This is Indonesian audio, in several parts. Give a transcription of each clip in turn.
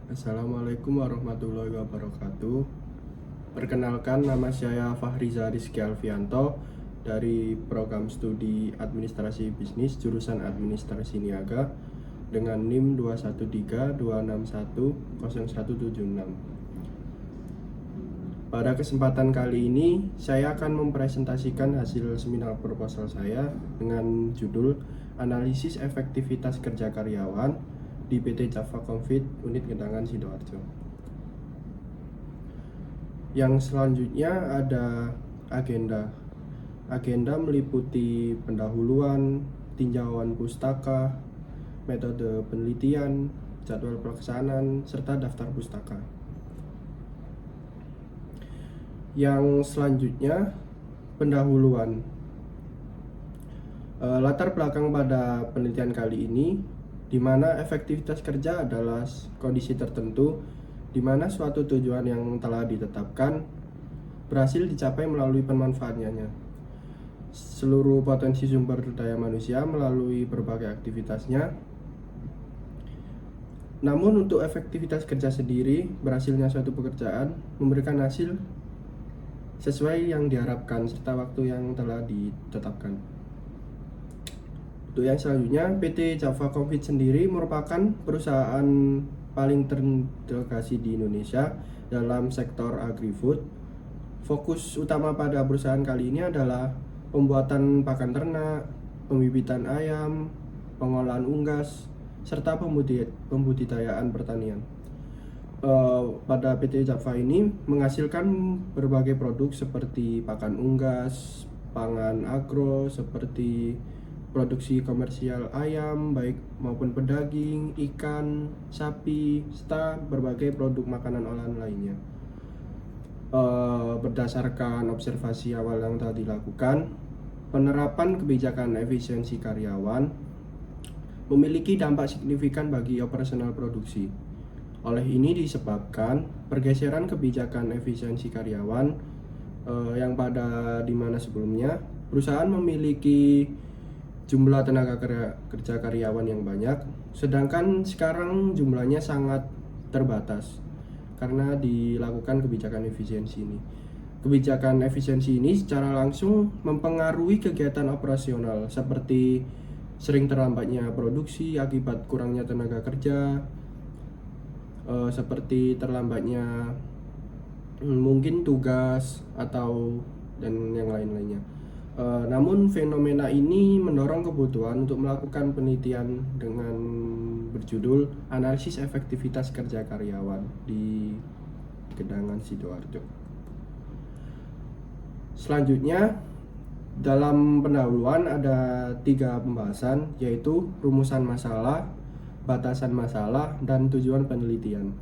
Assalamualaikum warahmatullahi wabarakatuh. Perkenalkan, nama saya Fahriza Rizky Alfianto dari program studi Administrasi Bisnis jurusan Administrasi Niaga dengan NIM 21326100176. Pada kesempatan kali ini, saya akan mempresentasikan hasil seminar proposal saya dengan judul Analisis Efektivitas Kerja Karyawan di PT Java Confit Unit Gedangan Sidoarjo. Yang selanjutnya ada agenda. Agenda meliputi pendahuluan, tinjauan pustaka, metode penelitian, jadwal pelaksanaan, serta daftar pustaka. Yang selanjutnya, pendahuluan. Latar belakang pada penelitian kali ini, di mana efektivitas kerja adalah kondisi tertentu di mana suatu tujuan yang telah ditetapkan berhasil dicapai melalui pemanfaatannya. Seluruh potensi sumber daya manusia melalui berbagai aktivitasnya. Namun untuk efektivitas kerja sendiri, berhasilnya suatu pekerjaan memberikan hasil sesuai yang diharapkan serta waktu yang telah ditetapkan. Untuk yang selanjutnya, PT Java Confit sendiri merupakan perusahaan paling terintegrasi di Indonesia dalam sektor agri-food. Fokus utama pada perusahaan kali ini adalah pembuatan pakan ternak, pembibitan ayam, pengolahan unggas, serta pembudidayaan pertanian. Pada PT Java ini menghasilkan berbagai produk seperti pakan unggas, pangan agro seperti produksi komersial ayam baik maupun pedaging, ikan, sapi, serta berbagai produk makanan olahan lainnya. Berdasarkan observasi awal yang telah dilakukan, penerapan kebijakan efisiensi karyawan memiliki dampak signifikan bagi operasional produksi. Oleh ini disebabkan pergeseran kebijakan efisiensi karyawan yang di mana sebelumnya perusahaan memiliki jumlah tenaga kerja karyawan yang banyak, sedangkan sekarang jumlahnya sangat terbatas karena dilakukan kebijakan efisiensi ini. Kebijakan efisiensi ini secara langsung mempengaruhi kegiatan operasional seperti sering terlambatnya produksi akibat kurangnya tenaga kerja, seperti terlambatnya mungkin tugas atau dan yang lain-lainnya. Namun fenomena ini mendorong kebutuhan untuk melakukan penelitian dengan berjudul Analisis Efektivitas Kerja Karyawan di Gedangan Sidoarjo. Selanjutnya, dalam pendahuluan ada 3 pembahasan, yaitu rumusan masalah, batasan masalah, dan tujuan penelitian.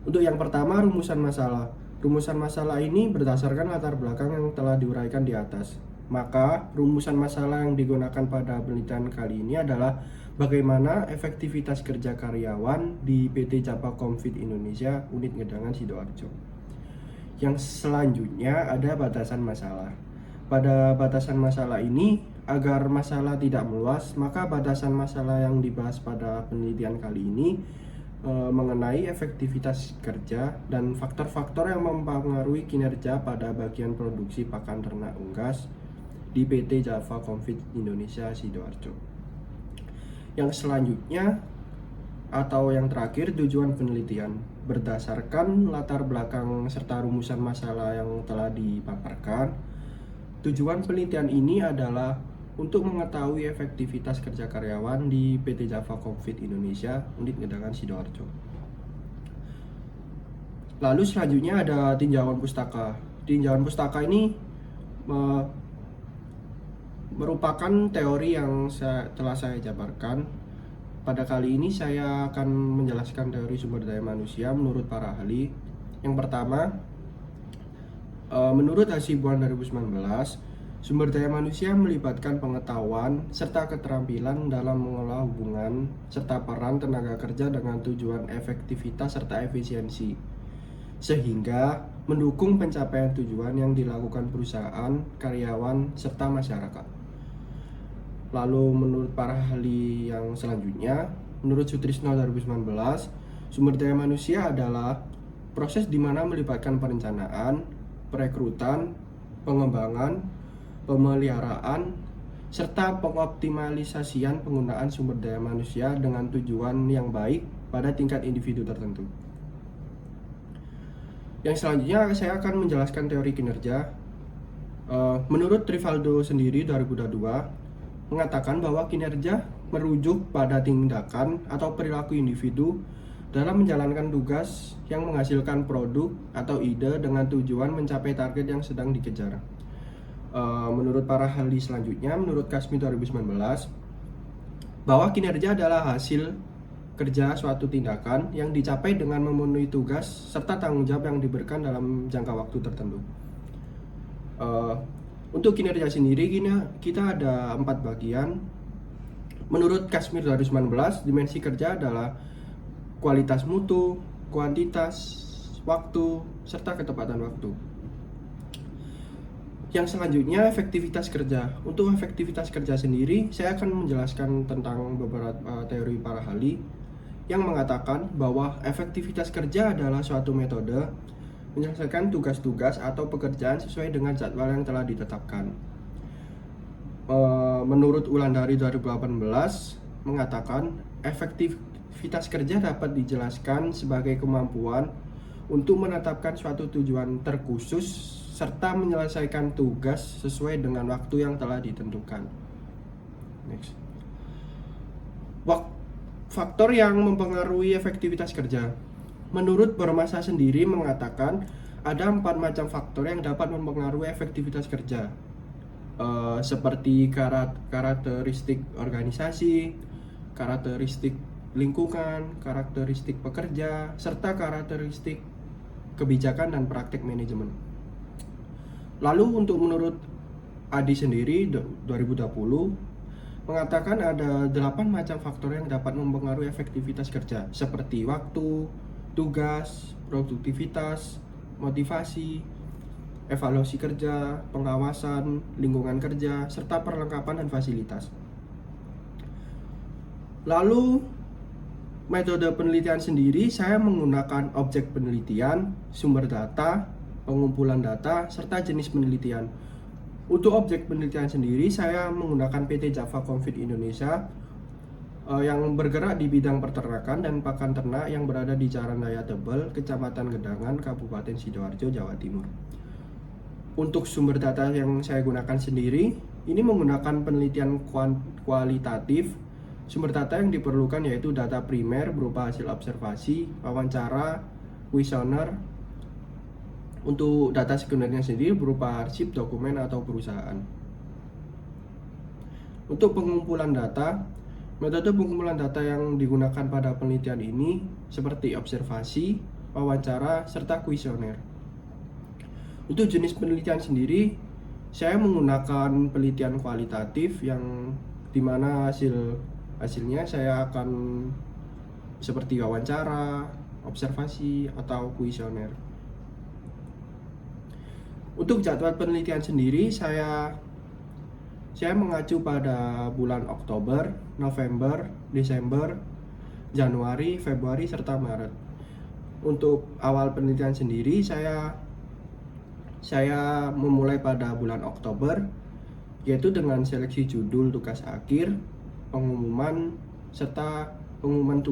Untuk yang pertama, rumusan masalah. Rumusan masalah ini berdasarkan latar belakang yang telah diuraikan di atas. Maka, rumusan masalah yang digunakan pada penelitian kali ini adalah bagaimana efektivitas kerja karyawan di PT Java Confit Indonesia Unit Gedangan Sidoarjo. Yang selanjutnya ada batasan masalah. Pada batasan masalah ini, agar masalah tidak meluas, maka batasan masalah yang dibahas pada penelitian kali ini mengenai efektivitas kerja dan faktor-faktor yang mempengaruhi kinerja pada bagian produksi pakan ternak unggas di PT Java Confit Indonesia Sidoarjo. Yang selanjutnya atau yang terakhir, tujuan penelitian. Berdasarkan latar belakang serta rumusan masalah yang telah dipaparkan, tujuan penelitian ini adalah untuk mengetahui efektivitas kerja karyawan di PT Java Confit Indonesia Unit Gedangan Sidoarjo. Lalu selanjutnya ada tinjauan pustaka. Tinjauan pustaka ini merupakan teori yang telah saya jabarkan. Pada kali ini saya akan menjelaskan teori sumber daya manusia menurut para ahli. Yang pertama, menurut Hasibuan 2019, sumber daya manusia melibatkan pengetahuan serta keterampilan dalam mengelola hubungan serta peran tenaga kerja dengan tujuan efektivitas serta efisiensi, sehingga mendukung pencapaian tujuan yang dilakukan perusahaan, karyawan, serta masyarakat. Lalu menurut para ahli yang selanjutnya, menurut Sutrisno 2019, Sumber daya manusia adalah proses di mana melibatkan perencanaan, perekrutan, pengembangan, pemeliharaan, serta pengoptimalisasian penggunaan sumber daya manusia dengan tujuan yang baik pada tingkat individu tertentu. Yang selanjutnya saya akan menjelaskan teori kinerja. Menurut Rivaldo sendiri 2022 mengatakan bahwa kinerja merujuk pada tindakan atau perilaku individu dalam menjalankan tugas yang menghasilkan produk atau ide dengan tujuan mencapai target yang sedang dikejar. Menurut para ahli selanjutnya, menurut Kasmi 2019, bahwa kinerja adalah hasil kerja suatu tindakan yang dicapai dengan memenuhi tugas serta tanggung jawab yang diberikan dalam jangka waktu tertentu. Untuk kinerja sendiri kita ada 4 bagian. Menurut Kasmi 2019, dimensi kerja adalah kualitas mutu, kuantitas, waktu, serta ketepatan waktu. Yang selanjutnya, efektivitas kerja. Untuk efektivitas kerja sendiri, saya akan menjelaskan tentang beberapa teori para ahli yang mengatakan bahwa efektivitas kerja adalah suatu metode menyelesaikan tugas-tugas atau pekerjaan sesuai dengan jadwal yang telah ditetapkan. Menurut Wulandari 2018 mengatakan efektivitas kerja dapat dijelaskan sebagai kemampuan untuk menetapkan suatu tujuan terkhusus serta menyelesaikan tugas sesuai dengan waktu yang telah ditentukan. Next. Faktor yang mempengaruhi efektivitas kerja. Menurut Bormasa sendiri mengatakan ada 4 macam faktor yang dapat mempengaruhi efektivitas kerja, seperti karakteristik organisasi, karakteristik lingkungan, karakteristik pekerja, serta karakteristik kebijakan dan praktik manajemen. Lalu menurut Adi sendiri 2020 mengatakan ada 8 macam faktor yang dapat mempengaruhi efektivitas kerja, seperti waktu, tugas, produktivitas, motivasi, evaluasi kerja, pengawasan, lingkungan kerja, serta perlengkapan dan fasilitas. Lalu metode penelitian sendiri, saya menggunakan objek penelitian, sumber data, pengumpulan data, serta jenis penelitian. Untuk objek penelitian sendiri, saya menggunakan PT Java Confit Indonesia yang bergerak di bidang peternakan dan pakan ternak yang berada di Jalan Raya Tebel, Kecamatan Gedangan, Kabupaten Sidoarjo, Jawa Timur. Untuk sumber data yang saya gunakan sendiri, ini menggunakan penelitian kualitatif. Sumber data yang diperlukan yaitu data primer berupa hasil observasi, wawancara, kuesioner. Untuk data sekundernya sendiri berupa arsip, dokumen, atau perusahaan. Untuk pengumpulan data, metode pengumpulan data yang digunakan pada penelitian ini seperti observasi, wawancara, serta kuesioner. Untuk jenis penelitian sendiri, saya menggunakan penelitian kualitatif yang dimana hasilnya saya akan seperti wawancara, observasi, atau kuesioner. Untuk jadwal penelitian sendiri, saya mengacu pada bulan Oktober, November, Desember, Januari, Februari, serta Maret. Untuk awal penelitian sendiri, saya memulai pada bulan Oktober, yaitu dengan seleksi judul tugas akhir, pengumuman, serta pengumuman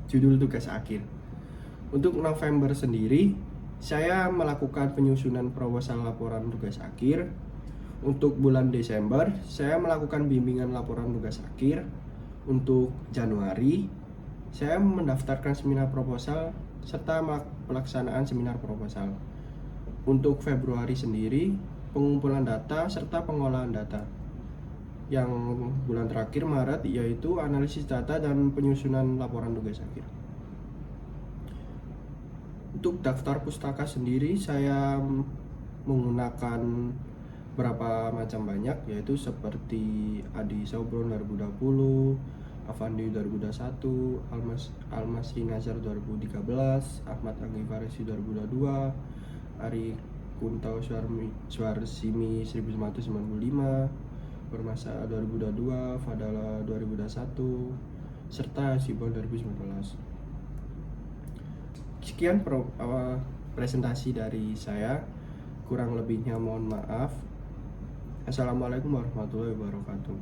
judul tugas akhir. Untuk November sendiri, saya melakukan penyusunan proposal laporan tugas akhir. Untuk bulan Desember, saya melakukan bimbingan laporan tugas akhir. Untuk Januari, saya mendaftarkan seminar proposal serta pelaksanaan seminar proposal. Untuk Februari sendiri, pengumpulan data serta pengolahan data. Yang bulan terakhir Maret yaitu analisis data dan penyusunan laporan tugas akhir. Untuk daftar pustaka sendiri, saya menggunakan berapa macam banyak, yaitu seperti Adi Saubron 2020, Avandi 2021, Almasri Nazar 2013, Ahmad Anggi Farisi 2022, Ari Kuntau Suarsimi 1995, Bermasa 2022, Fadala 2021, serta Sibon 2019. Sekian presentasi dari saya. Kurang lebihnya mohon maaf. Assalamualaikum warahmatullahi wabarakatuh.